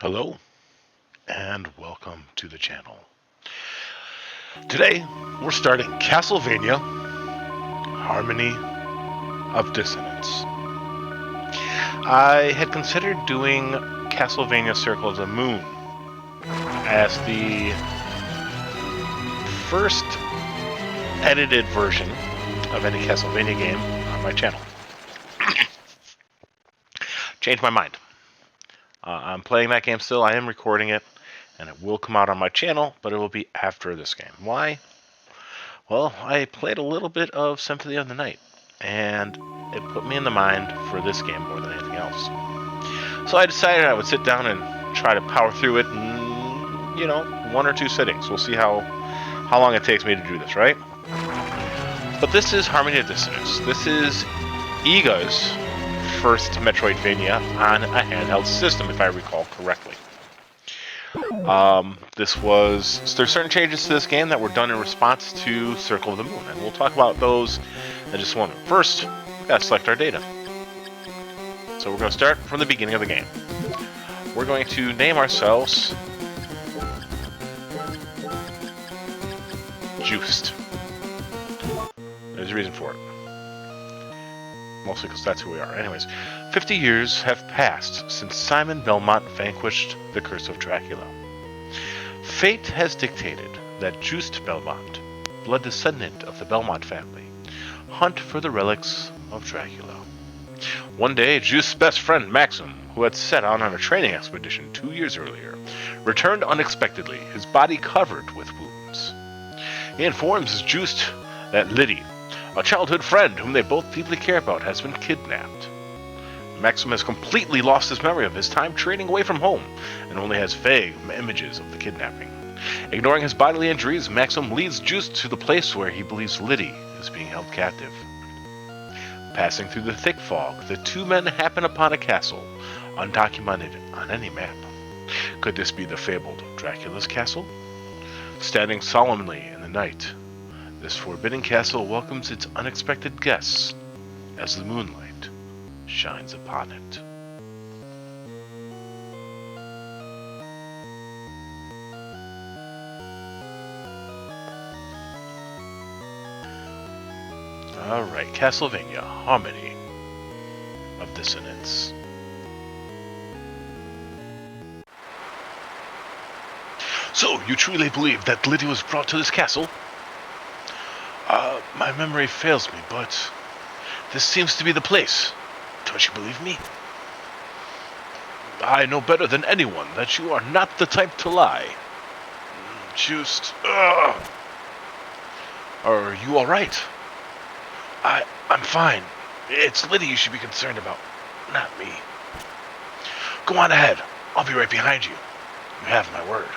Hello, and welcome to the channel. Today, we're starting Castlevania Harmony of Dissonance. I had considered doing Castlevania Circle of the Moon as the first edited version of any Castlevania game on my channel. Changed my mind. I'm playing that game still. I am recording it, and it will come out on my channel, but it will be after this game. Why? Well, I played a little bit of Symphony of the Night, and it put me in the mind for this game more than anything else. So I decided I would sit down and try to power through it in, one or two sittings. We'll see how long it takes me to do this, right? But this is Harmony of Dissonance. This is Iga's first Metroidvania on a handheld system, if I recall correctly. There's certain changes to this game that were done in response to Circle of the Moon, and we'll talk about those in just a moment. First, we gotta select our data. So we're going to start from the beginning of the game. We're going to name ourselves Juiced. There's a reason for it. Mostly because that's who we are. Anyways, 50 years have passed since Simon Belmont vanquished the curse of Dracula. Fate has dictated that Juste Belmont, blood descendant of the Belmont family, hunt for the relics of Dracula. One day, Juste's best friend Maxim, who had set out on a training expedition 2 years earlier, returned unexpectedly, his body covered with wounds. He informs Juste that Liddy, a childhood friend whom they both deeply care about, has been kidnapped. Maxim has completely lost his memory of his time training away from home, and only has vague images of the kidnapping. Ignoring his bodily injuries, Maxim leads Juste to the place where he believes Liddy is being held captive. Passing through the thick fog, the two men happen upon a castle, undocumented on any map. Could this be the fabled Dracula's castle? Standing solemnly in the night, this forbidden castle welcomes its unexpected guests as the moonlight shines upon it. Alright, Castlevania Harmony of Dissonance. So, you truly believe that Liddy was brought to this castle? My memory fails me, but this seems to be the place. Don't you believe me? I know better than anyone that you are not the type to lie. Just, Are you alright? I'm fine. It's Liddy you should be concerned about, not me. Go on ahead. I'll be right behind you. You have my word.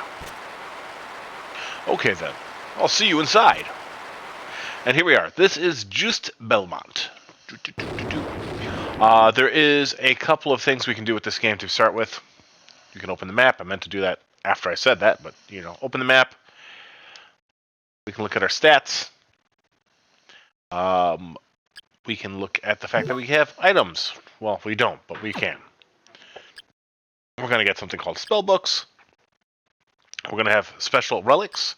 Okay then. I'll see you inside. And here we are. This is Juste Belmont. There is a couple of things we can do with this game to start with. You can open the map. I meant to do that after I said that, but, open the map. We can look at our stats. We can look at the fact that we have items. Well, we don't, but we can. We're going to get something called spell books. We're going to have special relics.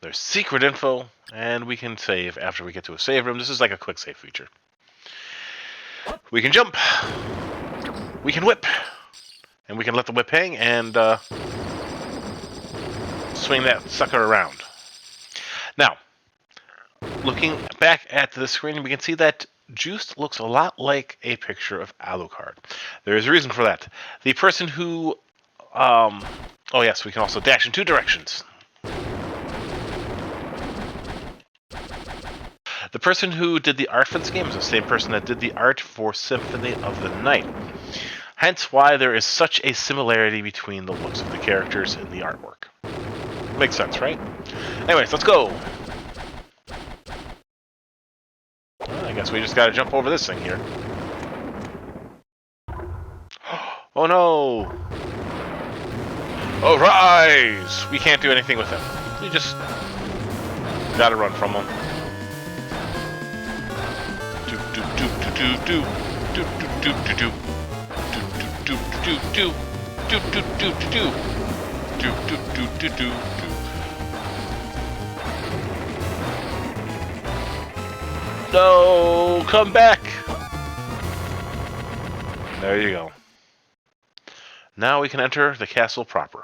There's secret info, and we can save after we get to a save room. This is like a quick save feature. We can jump. We can whip. And we can let the whip hang and swing that sucker around. Now, looking back at the screen, we can see that Juste looks a lot like a picture of Alucard. There is a reason for that. The person who... oh yes, we can also dash in two directions. The person who did the art for this game is the same person that did the art for Symphony of the Night. Hence why there is such a similarity between the looks of the characters and the artwork. Makes sense, right? Anyways, let's go! Well, I guess we just gotta jump over this thing here. Oh no! Arise! We can't do anything with him. We just gotta run from him. Do do do do do. Do do do do do do. No, come back. There you go. Now we can enter the castle proper.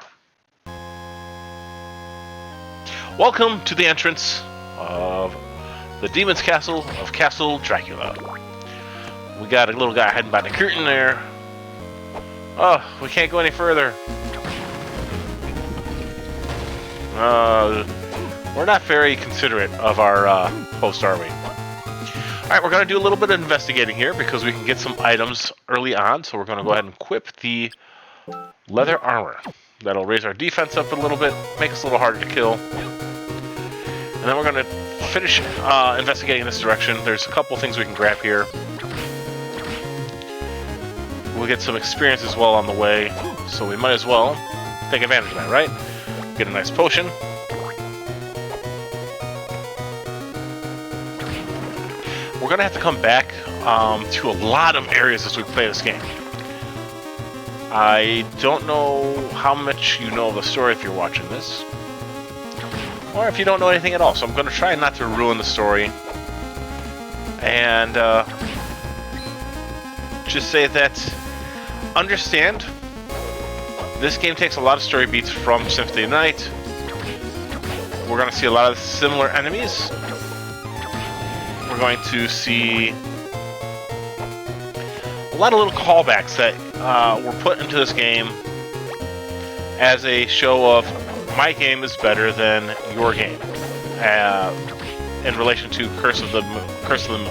Welcome to the entrance of the Demon's Castle of Castle Dracula. We got a little guy hiding by the curtain there. Oh, we can't go any further. We're not very considerate of our host, are we? Alright, we're going to do a little bit of investigating here because we can get some items early on. So we're going to go ahead and equip the leather armor. That'll raise our defense up a little bit, make us a little harder to kill. And then we're going to finish investigating in this direction. There's a couple things we can grab here. We'll get some experience as well on the way, so we might as well take advantage of that, right? Get a nice potion. We're going to have to come back to a lot of areas as we play this game. I don't know how much you know of the story if you're watching this, or if you don't know anything at all, so I'm going to try not to ruin the story. And just say that, understand, this game takes a lot of story beats from Symphony of the Night. We're going to see a lot of similar enemies. We're going to see a lot of little callbacks that were put into this game as a show of my game is better than your game in relation to Curse of the Moon,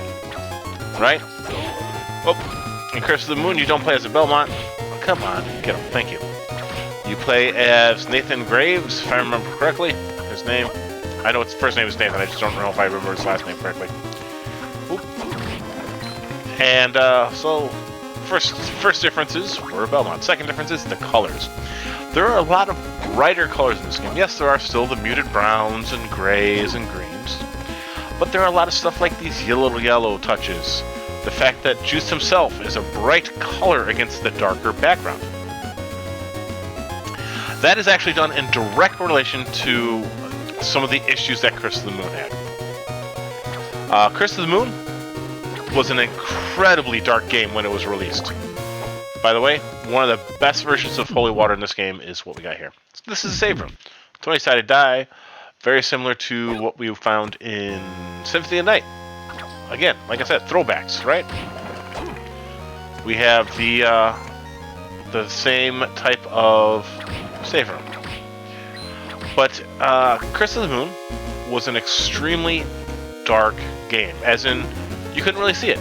right? Oh, in Curse of the Moon, you don't play as a Belmont. Oh, come on, get him. Thank you. You play as Nathan Graves, if I remember correctly. His name. I know his first name is Nathan. I just don't know if I remember his last name correctly. Oop. And so, first differences were Belmont. Second difference is the colors. There are a lot of brighter colors in this game. Yes, there are still the muted browns and grays and greens, but there are a lot of stuff like these yellow touches. The fact that Juice himself is a bright color against the darker background. That is actually done in direct relation to some of the issues that Curse of the Moon had. Curse of the Moon was an incredibly dark game when it was released. By the way, one of the best versions of Holy Water in this game is what we got here. So this is a save room. 20-sided die, very similar to what we found in Symphony of the Night. Again, like I said, throwbacks, right? We have the same type of save room. But Curse of the Moon was an extremely dark game, as in you couldn't really see it.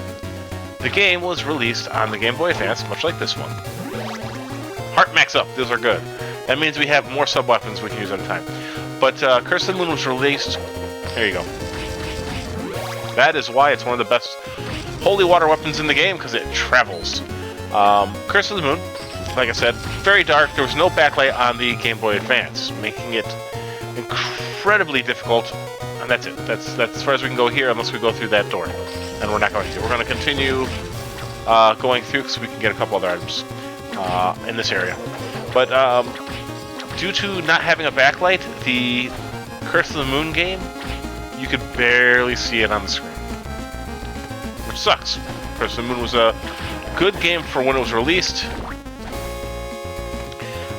The game was released on the Game Boy Advance, much like this one. Heart max up, those are good. That means we have more sub-weapons we can use at a time. But Curse of the Moon was released... There you go. That is why it's one of the best holy water weapons in the game, because it travels. Curse of the Moon, like I said, very dark. There was no backlight on the Game Boy Advance, making it incredibly difficult. And that's it. That's as far as we can go here, unless we go through that door. And we're not going to. We're going to continue going through because we can get a couple other items in this area. But due to not having a backlight, the Curse of the Moon game, you could barely see it on the screen, which sucks. Curse of the Moon was a good game for when it was released,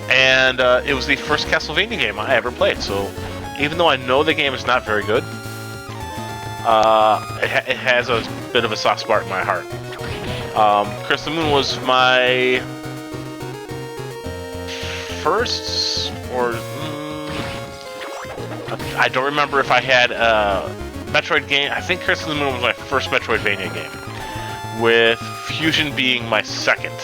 and it was the first Castlevania game I ever played. So even though I know the game is not very good, it has a bit of a soft spot in my heart. Curse of the Moon was my first, or I don't remember if I had a Metroid game. I think Curse of the Moon was my first Metroidvania game, with Fusion being my second.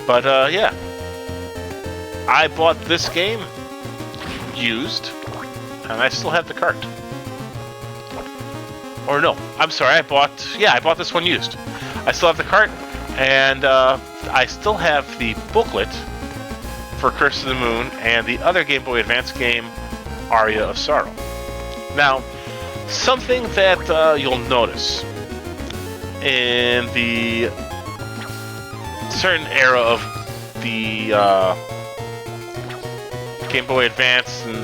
But yeah, I bought this game used, and I still have the cart. Or no, I'm sorry, I bought this one used. I still have the cart, and I still have the booklet for Curse of the Moon and the other Game Boy Advance game, Aria of Sorrow. Now, something that you'll notice in the certain era of the Game Boy Advance and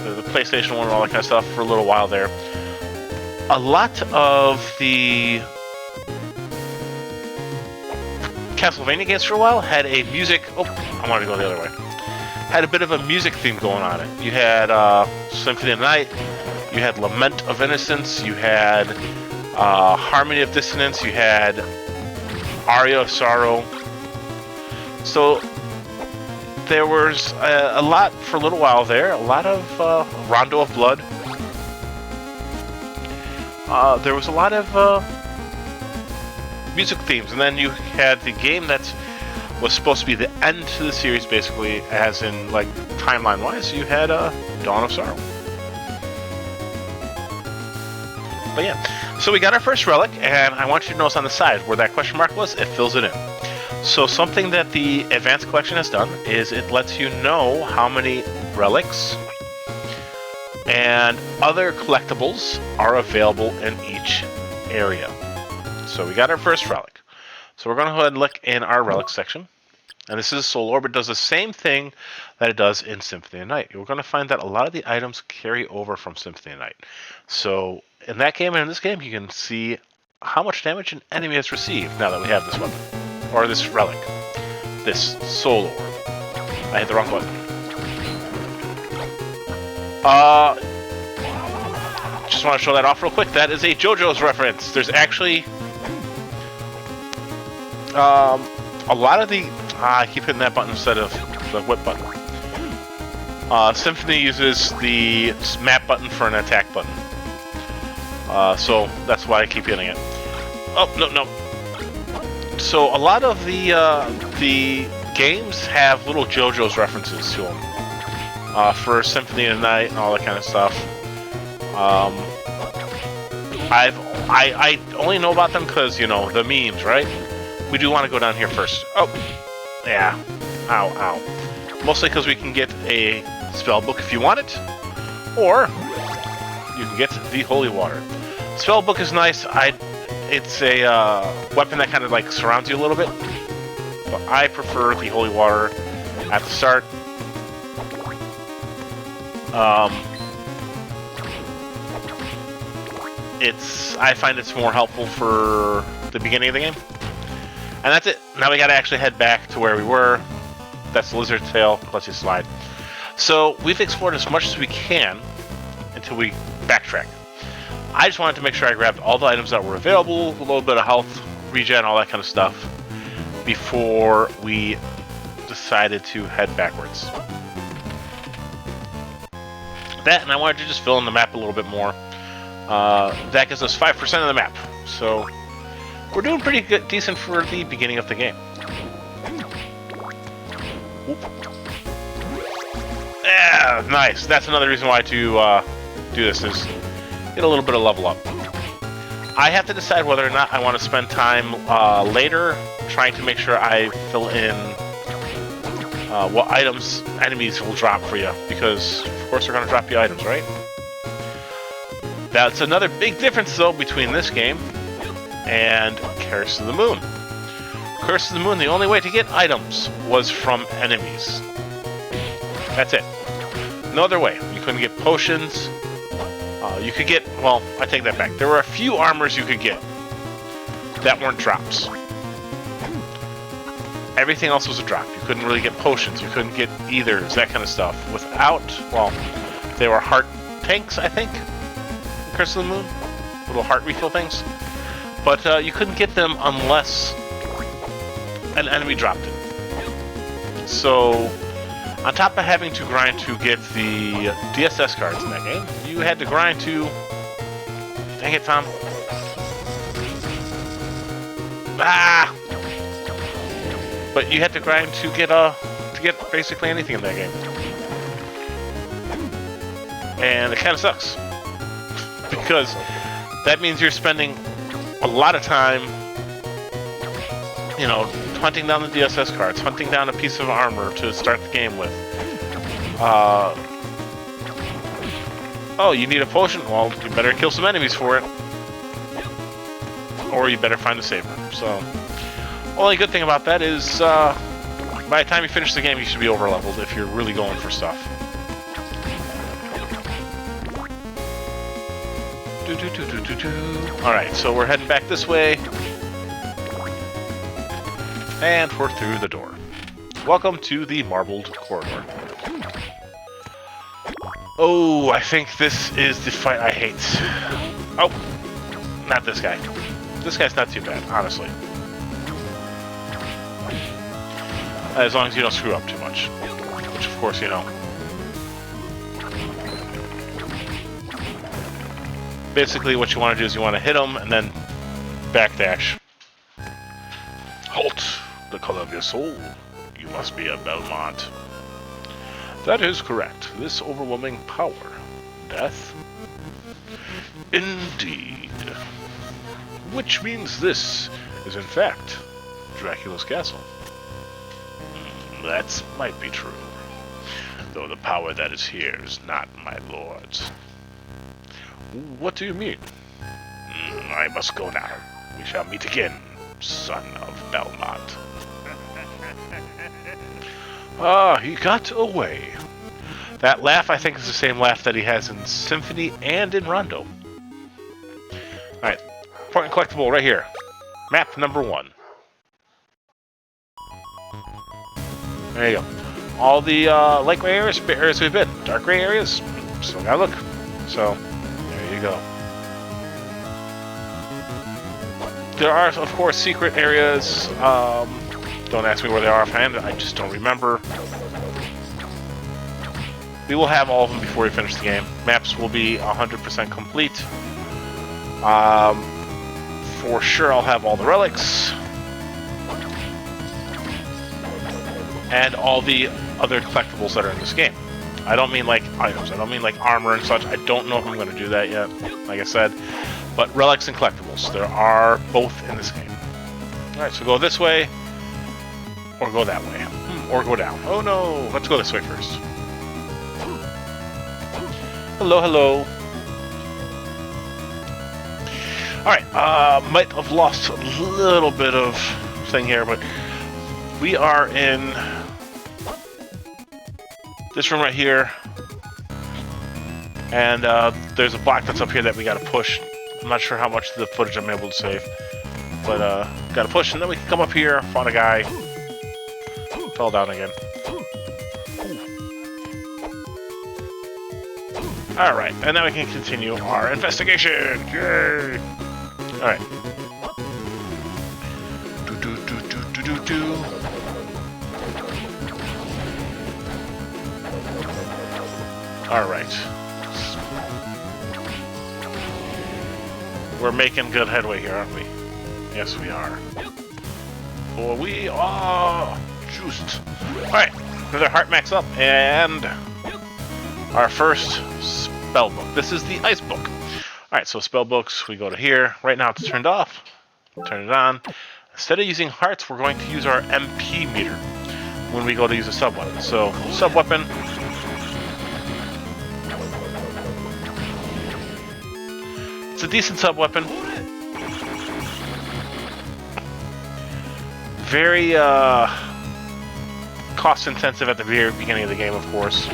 the PlayStation 1 and all that kind of stuff for a little while there. A lot of the Castlevania games for a while had a music... Oh, I wanted to go the other way. Had a bit of a music theme going on it. You had Symphony of the Night, you had Lament of Innocence, you had Harmony of Dissonance, you had Aria of Sorrow. So there was a lot for a little while there, a lot of Rondo of Blood. There was a lot of music themes, and then you had the game that was supposed to be the end to the series, basically, as in, like, timeline-wise. You had Dawn of Sorrow. But yeah, so we got our first relic, and I want you to notice on the side where that question mark was, it fills it in. So something that the Advanced Collection has done is it lets you know how many relics and other collectibles are available in each area. So we got our first relic. So we're going to go ahead and look in our relic section. And this is Soul Orb. It does the same thing that it does in Symphony of the Night. You're going to find that a lot of the items carry over from Symphony of the Night. So in that game and in this game, you can see how much damage an enemy has received now that we have this weapon. Or this relic. This Soul Orb. I hit the wrong button. Just want to show that off real quick. That is a JoJo's reference. There's actually a lot of the... I keep hitting that button instead of the whip button. Symphony uses the map button for an attack button. So that's why I keep hitting it. Oh, no. So a lot of the games have little JoJo's references to them. For Symphony of the Night and all that kind of stuff. I only know about them because, you know, the memes, right? We do want to go down here first. Oh, yeah. Ow. Mostly because we can get a spell book if you want it, or you can get the Holy Water. Spell book is nice. It's a weapon that kind of like surrounds you a little bit, but I prefer the Holy Water at the start. I find it's more helpful for the beginning of the game. And that's it. Now we gotta actually head back to where we were. That's the lizard tail. Lets you slide. So we've explored as much as we can until we backtrack. I just wanted to make sure I grabbed all the items that were available, a little bit of health, regen, all that kind of stuff, before we decided to head backwards. That, and I wanted to just fill in the map a little bit more. That gives us 5% of the map. So we're doing pretty good, decent for the beginning of the game. Whoop. Yeah, nice. That's another reason why to do this is get a little bit of level up. I have to decide whether or not I want to spend time later trying to make sure I fill in what items enemies will drop for you, because of course they're going to drop you items, right? That's another big difference though between this game and Curse of the Moon. Curse of the Moon, the only way to get items was from enemies. That's it. No other way. You couldn't get potions. You could get, well, I take that back. There were a few armors you could get that weren't drops. Everything else was a drop. You couldn't really get potions. You couldn't get ethers, that kind of stuff. Without, well, they were heart tanks, I think. Curse of the Moon. Little heart refill things. But you couldn't get them unless an enemy dropped it. So, on top of having to grind to get the DSS cards in that game, you had to grind to... Dang it, Tom. Ah! But you had to grind to get basically anything in that game. And it kind of sucks. Because that means you're spending a lot of time, you know, hunting down the DSS cards, hunting down a piece of armor to start the game with. Oh, you need a potion? Well, you better kill some enemies for it. Or you better find a saver. So, Only good thing about that is, by the time you finish the game, you should be over-leveled if you're really going for stuff. Alright, so we're heading back this way. And we're through the door. Welcome to the Marbled Corridor. Oh, I think this is the fight I hate. Oh, not this guy. This guy's not too bad, honestly. As long as you don't screw up too much. Which, of course, you know. Basically, what you want to do is you want to hit him and then backdash. Halt! The color of your soul. You must be a Belmont. That is correct. This overwhelming power. Death? Indeed. Which means this is, in fact, Dracula's castle. That might be true. Though the power that is here is not my lord's. What do you mean? I must go now. We shall meet again, son of Belmont. Ah, he got away. That laugh, I think, is the same laugh that he has in Symphony and in Rondo. Alright, important collectible right here. Map number 1. There you go. All the light gray areas we've been. Dark gray areas, still gotta look. So, there you go. There are, of course, secret areas. Don't ask me where they are offhand. I just don't remember. We will have all of them before we finish the game. Maps will be 100% complete. For sure, I'll have all the relics. And all the other collectibles that are in this game. I don't mean like items. I don't mean like armor and such. I don't know if I'm going to do that yet, like I said. But relics and collectibles, there are both in this game. Alright, so go this way, or go that way, or go down. Oh no, let's go this way first. Hello, hello. Alright, might have lost a little bit of thing here, but we are in this room right here. And there's a block that's up here that we gotta push. I'm not sure how much of the footage I'm able to save. But gotta push, and then we can come up here, find a guy. Fell down again. Alright, and now we can continue our investigation! Yay! Alright. Alright. We're making good headway here, aren't we? Yes, we are. Oh, we are juiced. Alright, another heart max up, and our first spell book. This is the ice book. Alright, so spell books, we go to here. Right now it's turned off. Turn it on. Instead of using hearts, we're going to use our MP meter when we go to use a sub-weapon. So, sub-weapon. It's a decent sub-weapon. Very, cost-intensive at the very beginning of the game, of course.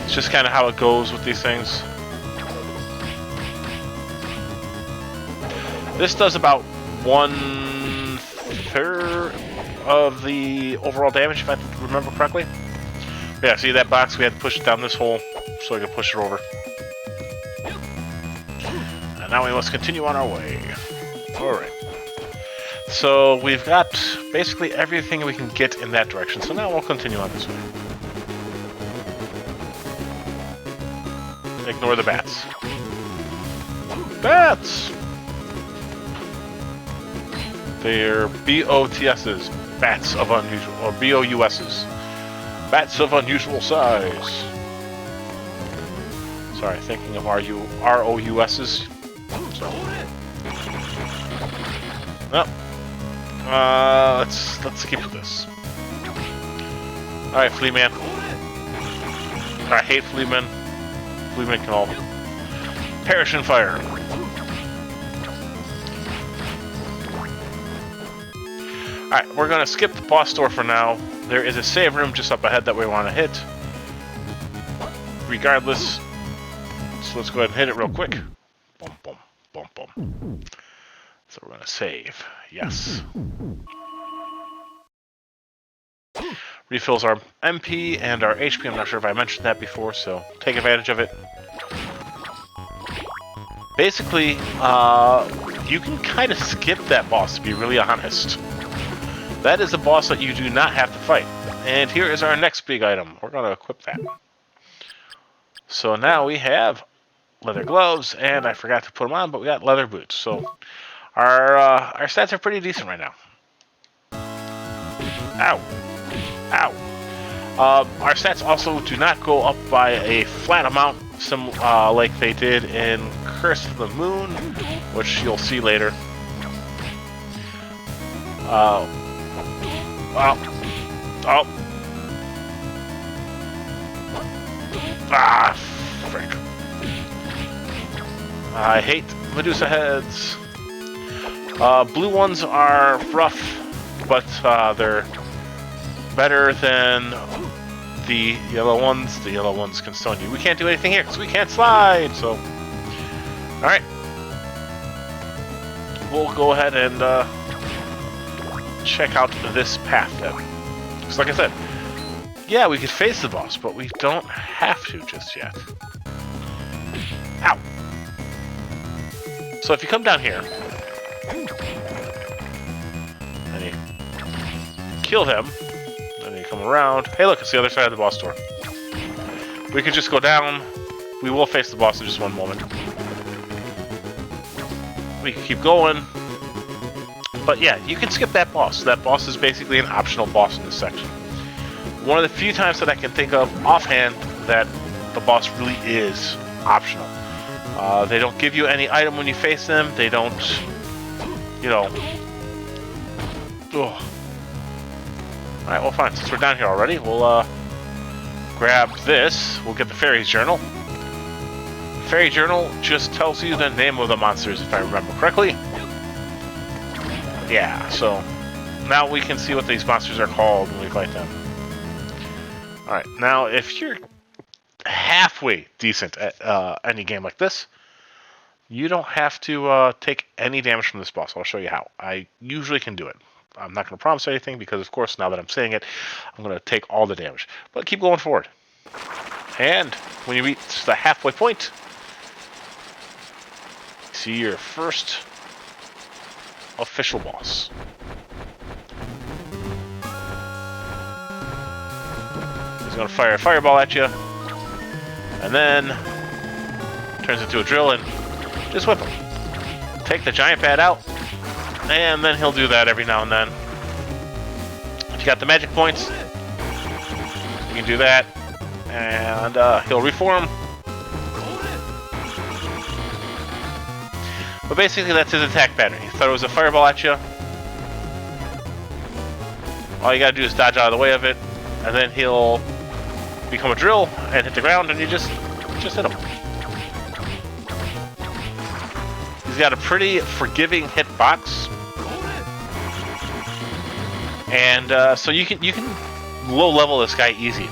It's just kind of how it goes with these things. This does about 1/3 of the overall damage, if I remember correctly. Yeah, see that box? We had to push it down this hole so I could push it over. And now we must continue on our way. Alright. So we've got basically everything we can get in that direction. So now we'll continue on this way. Ignore the bats. Bats! They're BOTS's, bats of unusual, or BOUS's, bats of unusual size. Sorry, thinking of ROUS's. So. Well, let's keep with this. All right, Fleaman. I hate Fleaman. Fleaman can all perish in fire. Alright, we're going to skip the boss door for now. There is a save room just up ahead that we want to hit. Regardless, so let's go ahead and hit it real quick. Boom, boom, boom, boom. So we're going to save. Yes. Refills our MP and our HP. I'm not sure if I mentioned that before, so take advantage of it. Basically, you can kind of skip that boss, to be really honest. That is a boss that you do not have to fight. And here is our next big item. We're going to equip that. So now we have leather gloves, and I forgot to put them on, but we got leather boots. So our stats are pretty decent right now. Ow. Ow. Our stats also do not go up by a flat amount, like they did in Curse of the Moon, which you'll see later. Oh. Ah, frick. I hate Medusa heads. Blue ones are rough, but they're better than the yellow ones. The yellow ones can stun you. We can't do anything here because we can't slide, so... Alright. We'll go ahead and check out this path then. Because like I said, yeah, we could face the boss, but we don't have to just yet. Ow! So if you come down here, and you kill him, and you come around, hey look, it's the other side of the boss door. We could just go down, we will face the boss in just one moment. We can keep going, but yeah, you can skip that boss. That boss is basically an optional boss in this section. One of the few times that I can think of offhand that the boss really is optional. They don't give you any item when you face them. They don't, you know... Ugh. Alright, well fine. Since we're down here already, we'll grab this. We'll get the Fairy's Journal. Fairy Journal just tells you the name of the monsters, if I remember correctly. Yeah, so now we can see what these monsters are called when we fight them. Alright, now if you're halfway decent at any game like this, you don't have to take any damage from this boss. I'll show you how. I usually can do it. I'm not going to promise anything because, of course, now that I'm saying it, I'm going to take all the damage. But keep going forward. And when you reach the halfway point, see your first official boss. He's going to fire a fireball at you, and then turns into a drill and just whip him. Take the giant bat out, and then he'll do that every now and then. If you got the magic points, you can do that, and he'll reform. But basically, that's his attack pattern. He throws a fireball at you. All you gotta do is dodge out of the way of it, and then he'll become a drill and hit the ground, and you just hit him. He's got a pretty forgiving hitbox, and so you can low level this guy easy.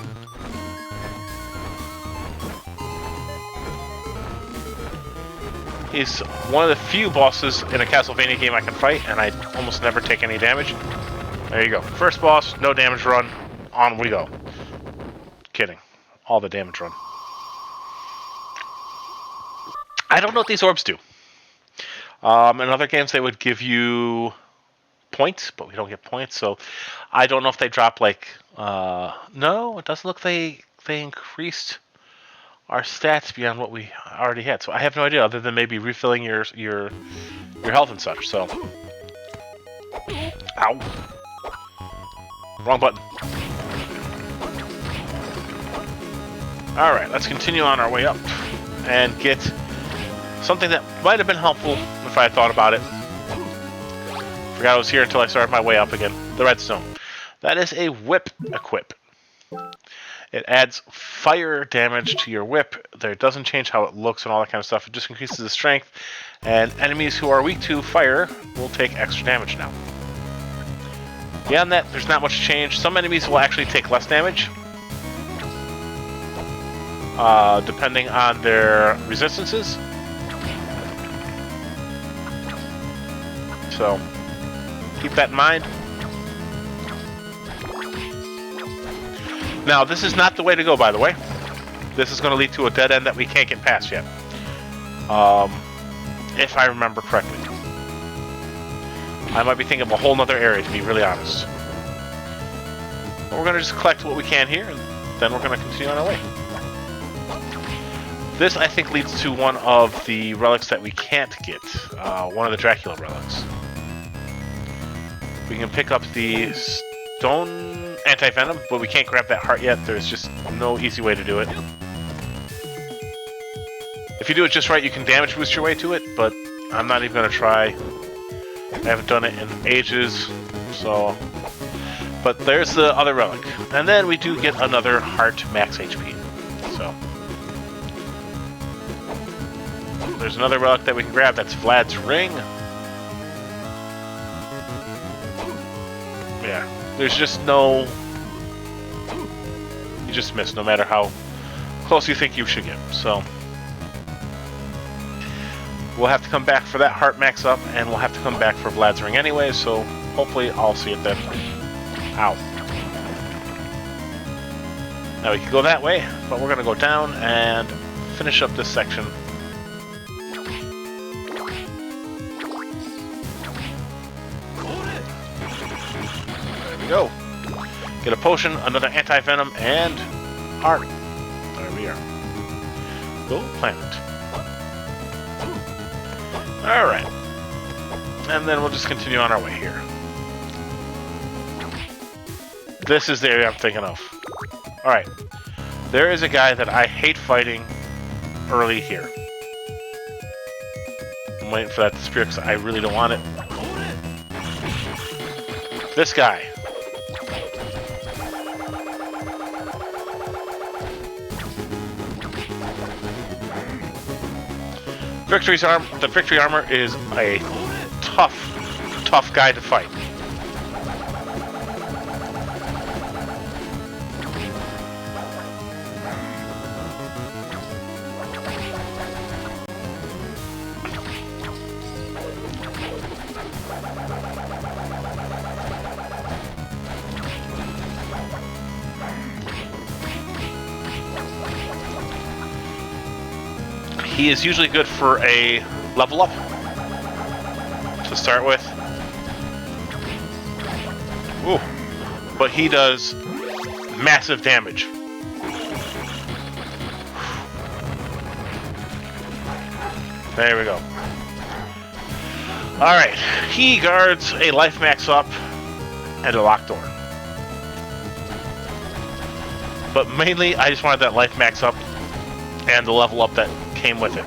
He's one of the few bosses in a Castlevania game I can fight, and I almost never take any damage. There you go. First boss, no damage run. On we go. Kidding. All the damage run. I don't know what these orbs do. In other games, they would give you points, but we don't get points, so I don't know if they drop like... no, it doesn't look they increased our stats beyond what we already had. So I have no idea, other than maybe refilling your health and such, so... Ow. Wrong button. Alright, let's continue on our way up and get something that might have been helpful if I had thought about it. Forgot I was here until I started my way up again. The redstone. That is a whip equip. It adds fire damage to your whip. It doesn't change how it looks and all that kind of stuff. It just increases the strength, and enemies who are weak to fire will take extra damage now. Beyond that, there's not much change. Some enemies will actually take less damage, depending on their resistances. So, keep that in mind. Now, this is not the way to go, by the way. This is going to lead to a dead end that we can't get past yet. If I remember correctly. I might be thinking of a whole nother area, to be really honest. But we're going to just collect what we can here, and then we're going to continue on our way. This, I think, leads to one of the relics that we can't get. One of the Dracula relics. We can pick up the stone anti-venom, but we can't grab that heart yet. There's just no easy way to do it. If you do it just right, you can damage boost your way to it, but I'm not even going to try. I haven't done it in ages, so... But there's the other relic. And then we do get another heart max HP. So... There's another relic that we can grab. That's Vlad's ring. Yeah. There's just no... You just miss no matter how close you think you should get. So... We'll have to come back for that heart max up, and we'll have to come back for Vlad's ring anyway, so hopefully I'll see it then. Ow. Now we can go that way, but we're going to go down and finish up this section. There we go. Get a potion, another anti-venom, and heart. There we are. Go plant it. Alright. And then we'll just continue on our way here. This is the area I'm thinking of. Alright. There is a guy that I hate fighting early here. I'm waiting for that to disappear because I really don't want it. This guy. The victory armor is a tough guy to fight. He is usually good for a level up to start with. Ooh. But he does massive damage. There we go. Alright. He guards a life max up and a locked door. But mainly, I just wanted that life max up and the level up that came with it.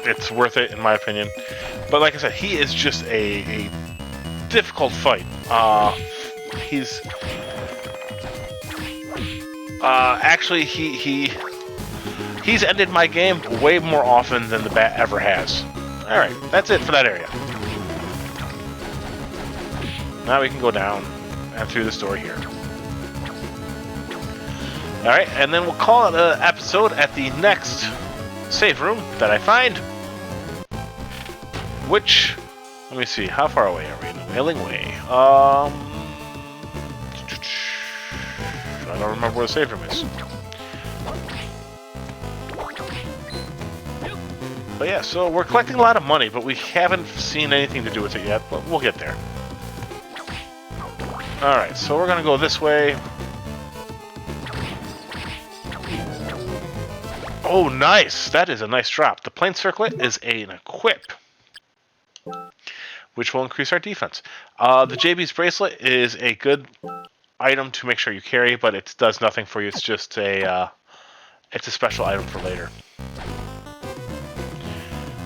It's worth it in my opinion. But like I said, he is just a difficult fight. He's actually he's ended my game way more often than the bat ever has. Alright, that's it for that area. Now we can go down and through this door here. Alright, and then we'll call it an episode at the next save room that I find. Which, let me see, how far away are we in the Wailing Way? I don't remember where the save room is. But yeah, so we're collecting a lot of money, but we haven't seen anything to do with it yet, but we'll get there. Alright, so we're gonna go this way. Oh, nice! That is a nice drop. The Plane Circlet is an equip, which will increase our defense. The JB's Bracelet is a good item to make sure you carry, but it does nothing for you. It's just it's a special item for later.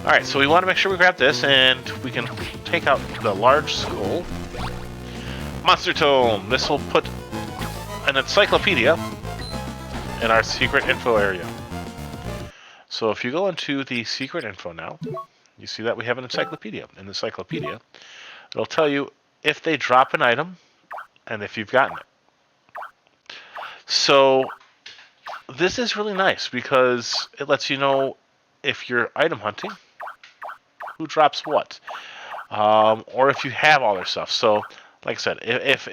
Alright, so we want to make sure we grab this, and we can take out the large skull. Monster Tome! This will put an encyclopedia in our secret info area. So if you go into the secret info now, you see that we have an encyclopedia. In the encyclopedia, it'll tell you if they drop an item and if you've gotten it. So this is really nice because it lets you know if you're item hunting, who drops what, or if you have all their stuff. So, like I said, if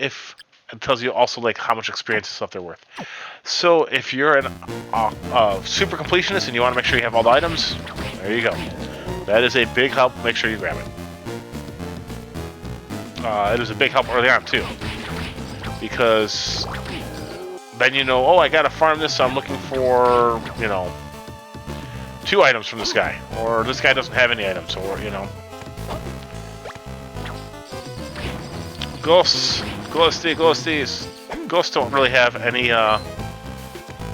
it tells you also like how much experience and stuff they're worth. So if you're a super completionist and you want to make sure you have all the items, there you go. That is a big help. Make sure you grab it. It is a big help early on too, because then you know, oh, I gotta farm this, so I'm looking for, 2 items from this guy. Or this guy doesn't have any items, or, Ghosties. Ghosts don't really have any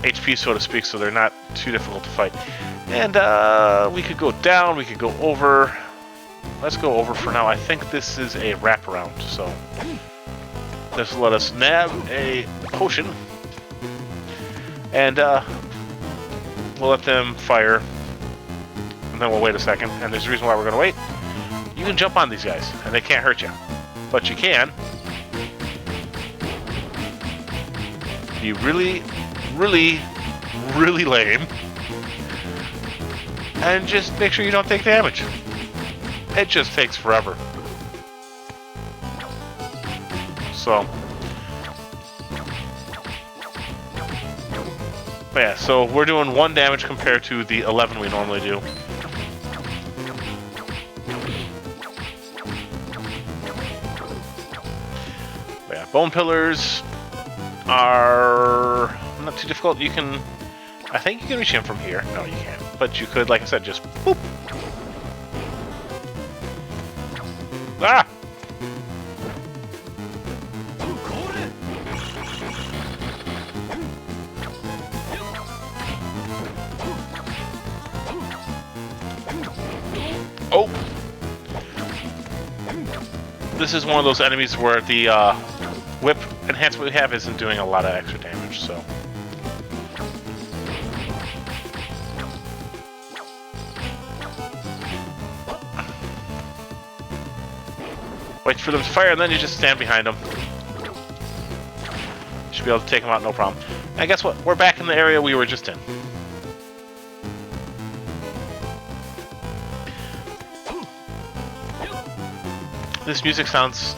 HP, so to speak, so they're not too difficult to fight. And we could go down, we could go over. Let's go over for now. I think this is a wraparound, so just let us nab a potion. And we'll let them fire, and then we'll wait a second. And there's a reason why we're going to wait. You can jump on these guys, and they can't hurt you. But you can be really, really, really lame, and just make sure you don't take damage. It just takes forever. So... But yeah, so we're doing 1 damage compared to the 11 we normally do. But yeah, bone pillars are not too difficult. You can, I think you can reach him from here. No, you can't. But you could, like I said, just boop. Ah! Oh! This is one of those enemies where the whip enhancement we have isn't doing a lot of extra damage, so... Wait for them to fire, and then you just stand behind them. You should be able to take them out, no problem. And guess what? We're back in the area we were just in. This music sounds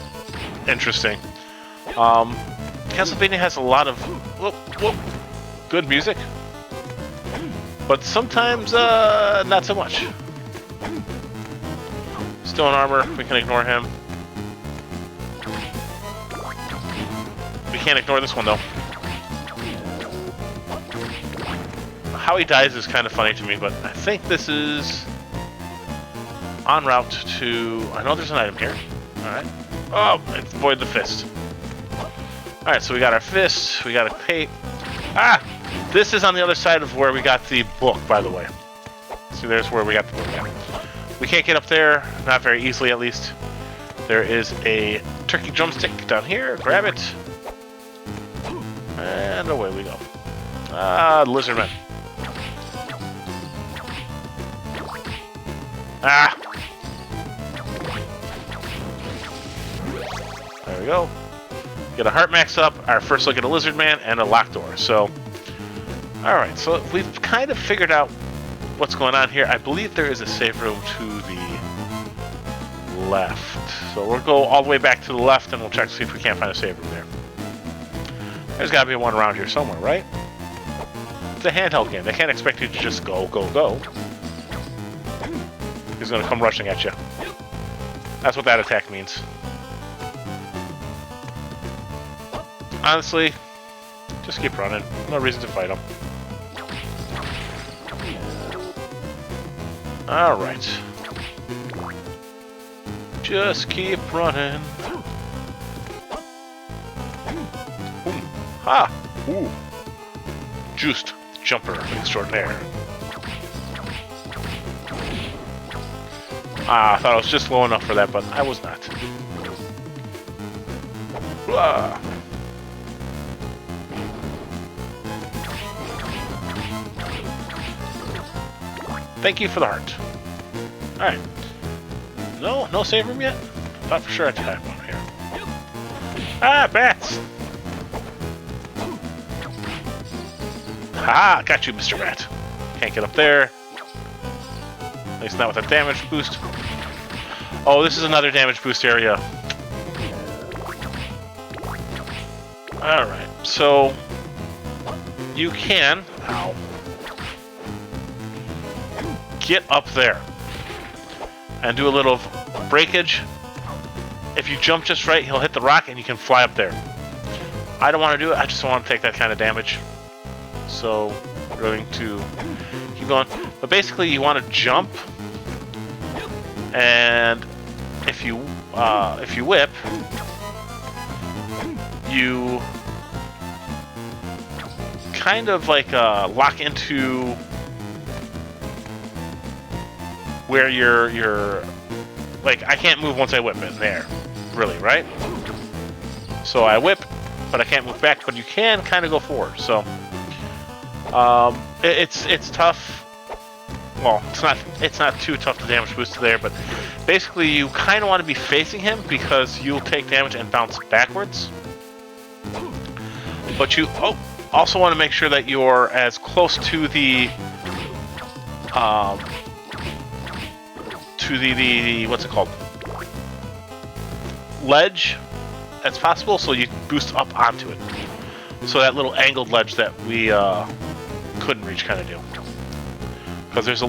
interesting. Castlevania has a lot of good music, but sometimes not so much. Stone armor, we can ignore him. We can't ignore this one though. How he dies is kind of funny to me, but I think this is en route to... I know there's an item here. Alright. Oh, it's Void the Fist. Alright, so we got our fist, we got a cape. Ah! This is on the other side of where we got the book, by the way. See, there's where we got the book at. We can't get up there, not very easily at least. There is a turkey drumstick down here, grab it. And away we go. Ah, lizardmen. Ah! There we go. Get a heart max up, our first look at a lizard man, and a locked door. So, alright, so we've kind of figured out what's going on here. I believe there is a save room to the left. So we'll go all the way back to the left and we'll check to see if we can't find a save room there. There's got to be one around here somewhere, right? It's a handheld game. They can't expect you to just go, go, go. He's going to come rushing at you. That's what that attack means. Honestly, just keep running. No reason to fight him. Alright. Just keep running. Ha! Ooh. Juiced jumper extraordinaire. Ah, I thought I was just low enough for that, but I was not. Blah. Thank you for the heart. Alright. No save room yet? Thought for sure I had one here. Ah, bats! Haha, got you, Mr. Rat. Can't get up there. At least not with a damage boost. Oh, this is another damage boost area. Alright, so you can get up there and do a little breakage. If you jump just right, he'll hit the rock and you can fly up there. I don't want to do it, I just don't want to take that kind of damage. So we're going to keep going. But basically you want to jump, and if you whip, you kind of like lock into where you're like, I can't move once I whip it there, really, right? So I whip, but I can't move back, but you can kind of go forward. So it's tough. Well, it's not too tough to damage boost there, but basically you kind of want to be facing him because you'll take damage and bounce backwards. But you also want to make sure that you're as close to the what's it called? Ledge as possible, so you boost up onto it. So that little angled ledge that we couldn't reach kind of deal. Because there's a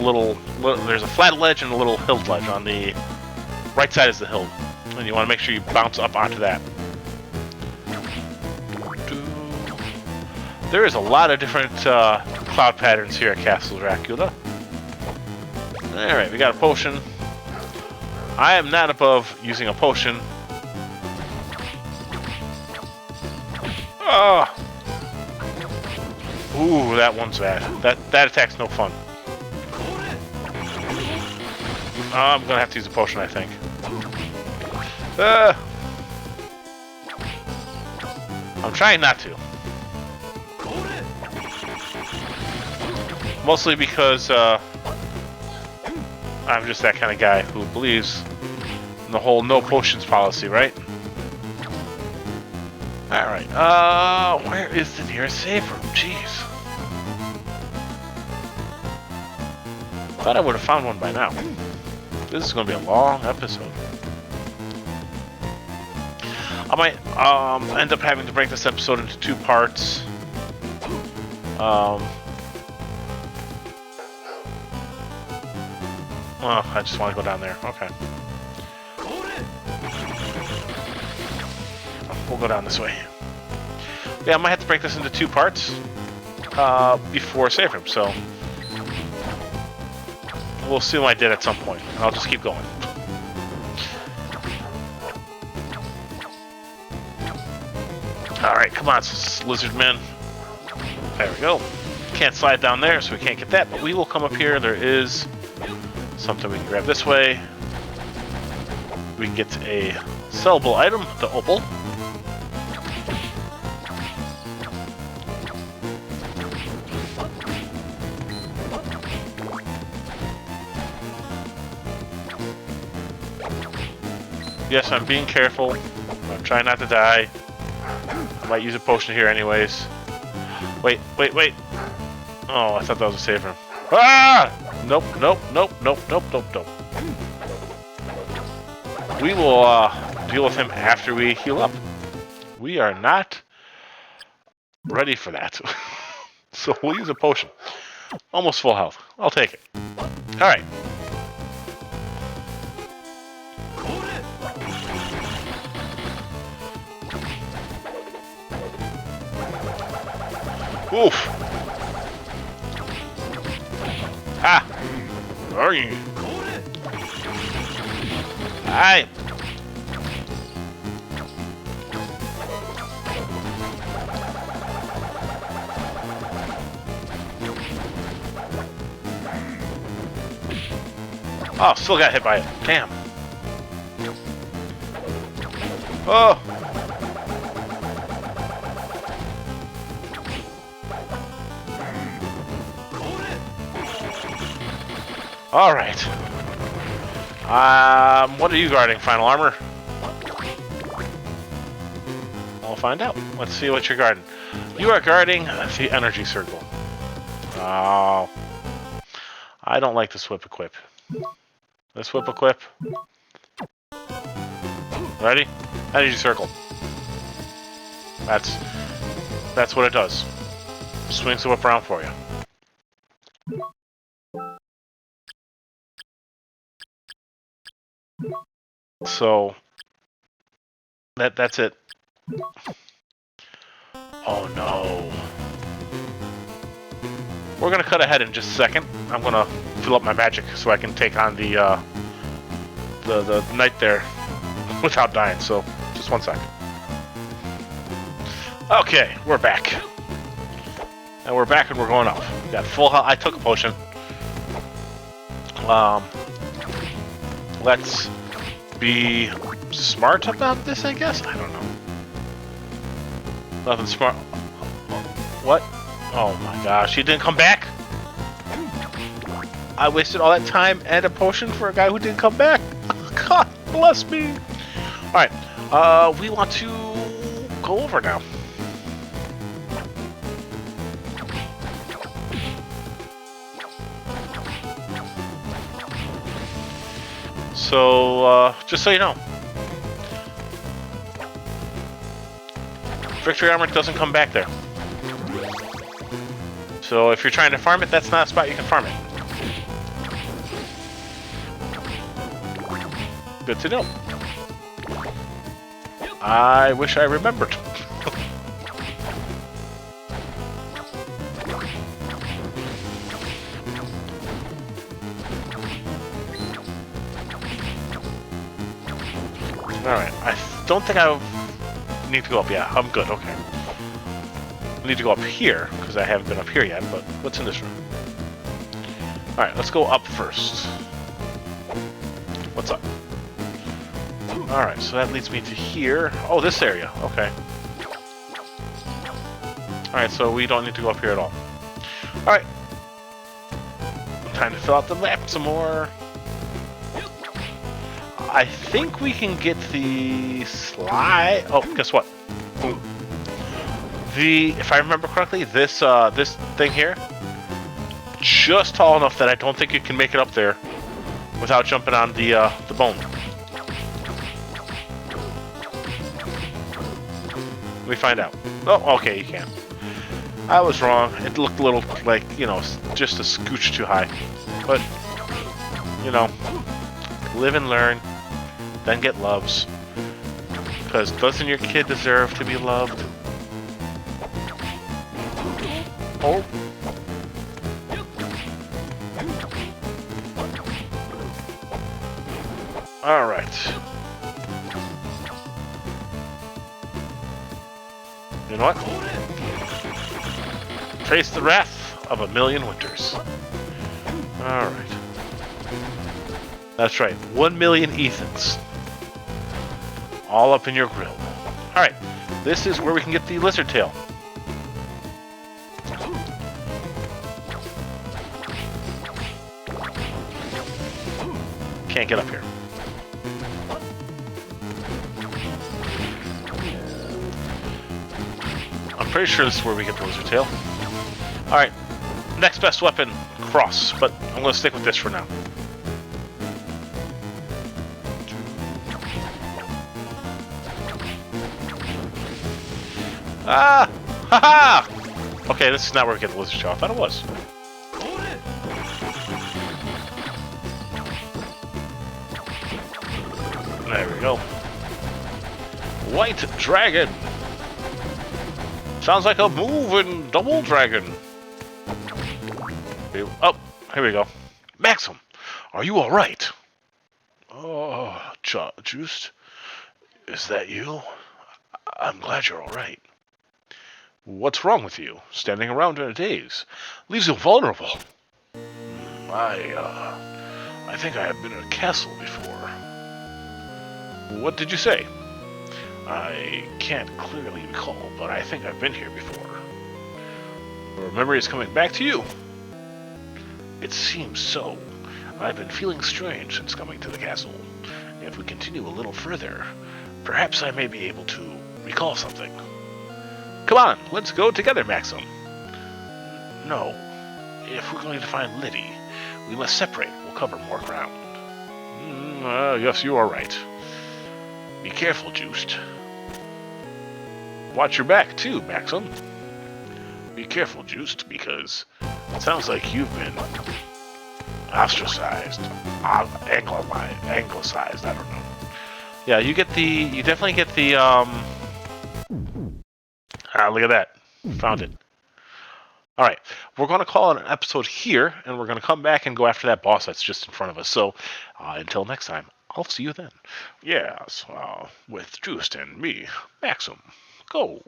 flat ledge and a little hill ledge. On the right side is the hill, and you want to make sure you bounce up onto that. There is a lot of different cloud patterns here at Castle Dracula. Alright, we got a potion. I am not above using a potion. Oh! Ooh, that one's bad. That attack's no fun. I'm gonna have to use a potion, I think. I'm trying not to. Mostly because I'm just that kind of guy who believes in the whole no potions policy, right? Alright, where is the nearest save room? Jeez. Thought I would have found one by now. This is going to be a long episode. I might end up having to break this episode into 2 parts. Oh, I just want to go down there. Okay. We'll go down this way. Yeah, I might have to break this into 2 parts before save room, so we'll see what I did at some point. I'll just keep going. Alright, come on, lizard men. There we go. Can't slide down there, so we can't get that, but we will come up here. There is something we can grab this way. We can get a sellable item, the opal. Yes, I'm being careful. I'm trying not to die. I might use a potion here anyways. Wait. Oh, I thought that was a save room. Ah! Nope. We will deal with him after we heal up. We are not ready for that. So we'll use a potion. Almost full health. I'll take it. Alright. Oof. Ah. Where are you? Hi. Oh, still got hit by it. Damn. Oh. Alright. What are you guarding, Final Armor? We'll find out. Let's see what you're guarding. You are guarding the energy circle. Oh. I don't like this whip equip. This whip equip. Ready? Energy circle. That's what it does. Swings the whip around for you. So that's it. Oh no. We're gonna cut ahead in just a second. I'm gonna fill up my magic so I can take on the knight there without dying. So just one sec. Okay, we're back. And we're back and we're going up. We got full health. I took a potion. Let's be smart about this, I guess? I don't know. Nothing smart. What? Oh my gosh, he didn't come back? I wasted all that time and a potion for a guy who didn't come back. God bless me. Alright, we want to go over now. So, just so you know, Victory Armor doesn't come back there. So if you're trying to farm it, that's not a spot you can farm it. Good to know. I wish I remembered. Alright, I don't think I need to go up. Yeah, I'm good, okay. I need to go up here, because I haven't been up here yet, but what's in this room? Alright, let's go up first. What's up? Alright, so that leads me to here. Oh, this area, okay. Alright, so we don't need to go up here at all. Alright. Time to fill out the map some more. I think we can get the slide. Oh, guess what? Ooh. If I remember correctly, this thing here, just tall enough that I don't think you can make it up there without jumping on the bone. Let me find out. Oh, okay, you can. I was wrong. It looked a little like, you know, just a scooch too high. But, you know, live and learn. Then get loves. Because doesn't your kid deserve to be loved? Oh. Alright. You know what? Face the wrath of a million winters. Alright. That's right. 1 million Ethans. All up in your grill. Alright. This is where we can get the lizard tail. Can't get up here. I'm pretty sure this is where we get the lizard tail. Alright. Next best weapon, cross. But I'm going to stick with this for now. Ah! Ha-ha! Okay, this is not where we get the lizard tail. I thought it was. There we go. White Dragon! Sounds like a moving double dragon. Oh, here we go. Maxim, are you alright? Oh, Juiced? Is that you? I'm glad you're alright. What's wrong with you? Standing around in a daze leaves you vulnerable. I think I have been in a castle before. What did you say? I can't clearly recall, but I think I've been here before. Your memory is coming back to you. It seems so. I've been feeling strange since coming to the castle. If we continue a little further, perhaps I may be able to recall something. Come on, let's go together, Maxim. No. If we're going to find Liddy, we must separate. We'll cover more ground. Yes, you are right. Be careful, Juiced. Watch your back, too, Maxim. Be careful, Juiced, because it sounds like you've been ostracized, anglicized, I don't know. Yeah, you definitely get the, look at that. Found it. Alright, we're going to call it an episode here, and we're going to come back and go after that boss that's just in front of us. So, until next time, I'll see you then. Yes, with Juiced and me, Maxim. Go.